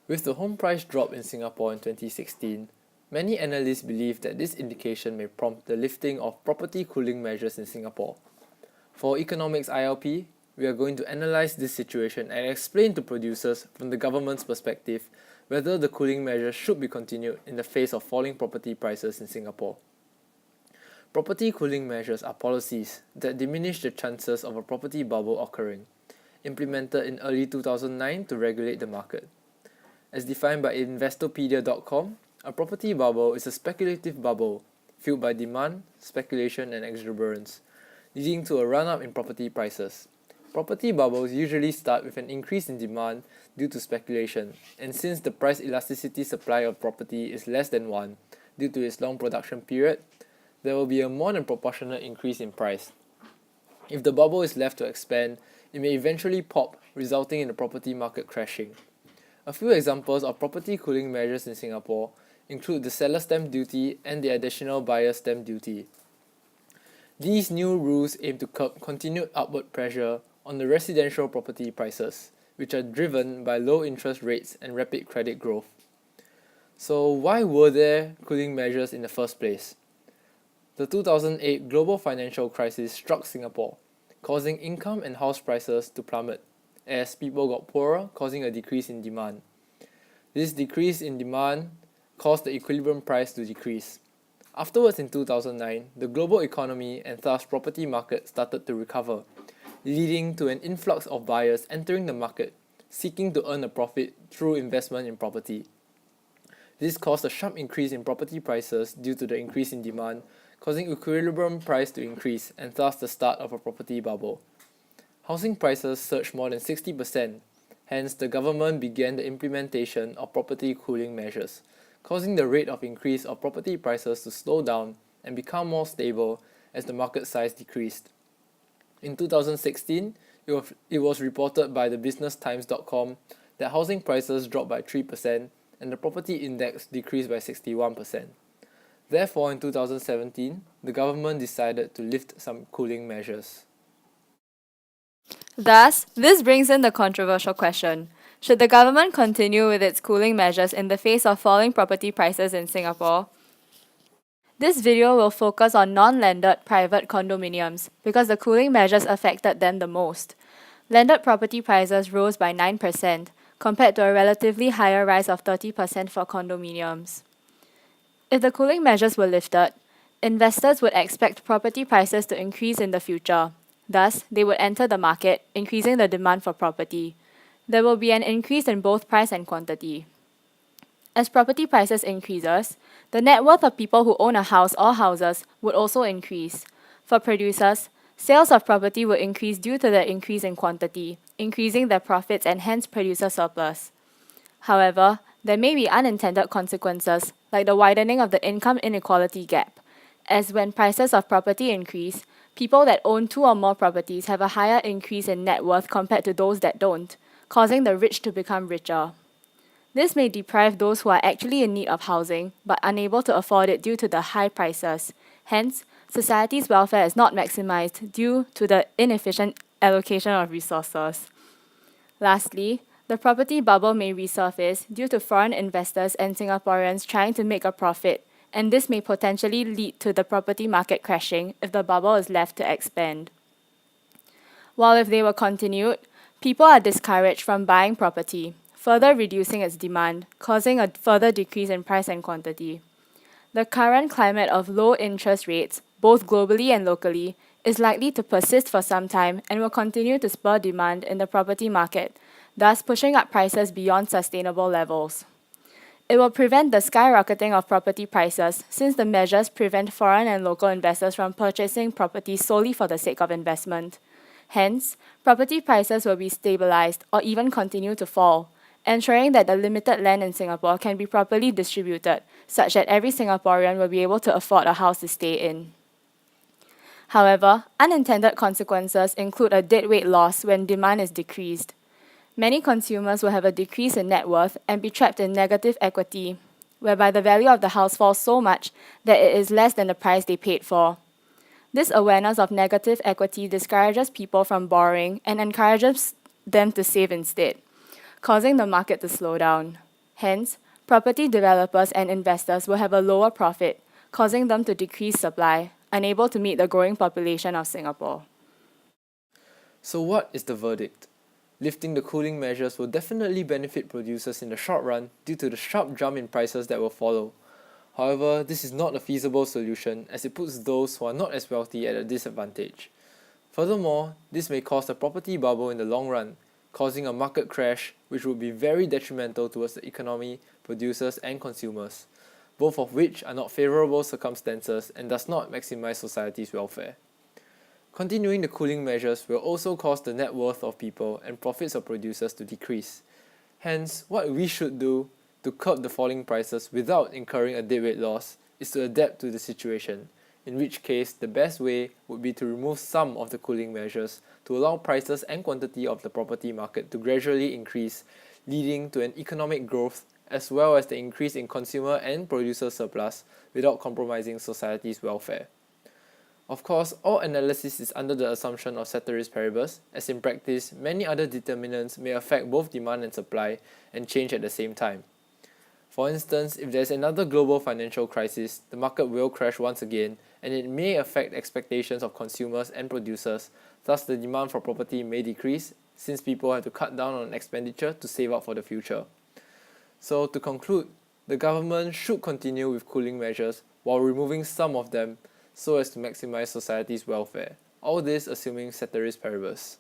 With the home price drop in Singapore in 2016, many analysts believe that this indication may prompt the lifting of property cooling measures in Singapore. For Economics ILP, we are going to analyze this situation and explain to producers from the government's perspective whether the cooling measures should be continued in the face of falling property prices in Singapore. Property cooling measures are policies that diminish the chances of a property bubble occurring, implemented in early 2009 to regulate the market. As defined by Investopedia.com, a property bubble is a speculative bubble fueled by demand, speculation, and exuberance, leading to a run-up in property prices. Property bubbles usually start with an increase in demand due to speculation, and since the price elasticity supply of property is less than 1 due to its long production period, there will be a more than proportionate increase in price. If the bubble is left to expand, it may eventually pop, resulting in the property market crashing. A few examples of property cooling measures in Singapore include the seller stamp duty and the additional buyer stamp duty. These new rules aim to curb continued upward pressure on the residential property prices, which are driven by low interest rates and rapid credit growth. So why were there cooling measures in the first place? The 2008 global financial crisis struck Singapore, causing income and house prices to plummet as people got poorer, causing a decrease in demand. This decrease in demand caused the equilibrium price to decrease. Afterwards, in 2009, the global economy and thus property market started to recover, leading to an influx of buyers entering the market, seeking to earn a profit through investment in property. This caused a sharp increase in property prices due to the increase in demand, causing equilibrium price to increase and thus the start of a property bubble. Housing prices surged more than 60%, hence the government began the implementation of property cooling measures, causing the rate of increase of property prices to slow down and become more stable as the market size decreased. In 2016, it was reported by the businesstimes.com that housing prices dropped by 3% and the property index decreased by 61%. Therefore, in 2017, the government decided to lift some cooling measures. Thus, this brings in the controversial question: should the government continue with its cooling measures in the face of falling property prices in Singapore? This video will focus on non-landed private condominiums because the cooling measures affected them the most. Landed property prices rose by 9% compared to a relatively higher rise of 30% for condominiums. If the cooling measures were lifted, investors would expect property prices to increase in the future. Thus, they would enter the market, increasing the demand for property. There will be an increase in both price and quantity. As property prices increases, the net worth of people who own a house or houses would also increase. For producers, sales of property will increase due to the increase in quantity, increasing their profits and hence producer surplus. However, there may be unintended consequences, like the widening of the income inequality gap, as when prices of property increase, people that own 2 or more properties have a higher increase in net worth compared to those that don't, causing the rich to become richer. This may deprive those who are actually in need of housing but unable to afford it due to the high prices. Hence, society's welfare is not maximized due to the inefficient allocation of resources. Lastly, the property bubble may resurface due to foreign investors and Singaporeans trying to make a profit, and this may potentially lead to the property market crashing if the bubble is left to expand. While if they were continued, people are discouraged from buying property, further reducing its demand, causing a further decrease in price and quantity. The current climate of low interest rates, both globally and locally, is likely to persist for some time and will continue to spur demand in the property market, thus pushing up prices beyond sustainable levels. It will prevent the skyrocketing of property prices since the measures prevent foreign and local investors from purchasing property solely for the sake of investment. Hence, property prices will be stabilized or even continue to fall, ensuring that the limited land in Singapore can be properly distributed, such that every Singaporean will be able to afford a house to stay in. However, unintended consequences include a deadweight loss when demand is decreased. Many consumers will have a decrease in net worth and be trapped in negative equity, whereby the value of the house falls so much that it is less than the price they paid for. This awareness of negative equity discourages people from borrowing and encourages them to save instead, causing the market to slow down. Hence, property developers and investors will have a lower profit, causing them to decrease supply, unable to meet the growing population of Singapore. So what is the verdict? Lifting the cooling measures will definitely benefit producers in the short run due to the sharp jump in prices that will follow. However, this is not a feasible solution as it puts those who are not as wealthy at a disadvantage. Furthermore, this may cause a property bubble in the long run, causing a market crash which would be very detrimental towards the economy, producers and consumers, both of which are not favourable circumstances and does not maximise society's welfare. Continuing the cooling measures will also cause the net worth of people and profits of producers to decrease. Hence, what we should do to curb the falling prices without incurring a deadweight loss is to adapt to the situation, in which case the best way would be to remove some of the cooling measures to allow prices and quantity of the property market to gradually increase, leading to an economic growth as well as the increase in consumer and producer surplus without compromising society's welfare. Of course, all analysis is under the assumption of ceteris paribus, as in practice, many other determinants may affect both demand and supply and change at the same time. For instance, if there is another global financial crisis, the market will crash once again, and it may affect expectations of consumers and producers, thus the demand for property may decrease, since people have to cut down on expenditure to save up for the future. So to conclude, the government should continue with cooling measures while removing some of them so as to maximize society's welfare. All this assuming ceteris paribus.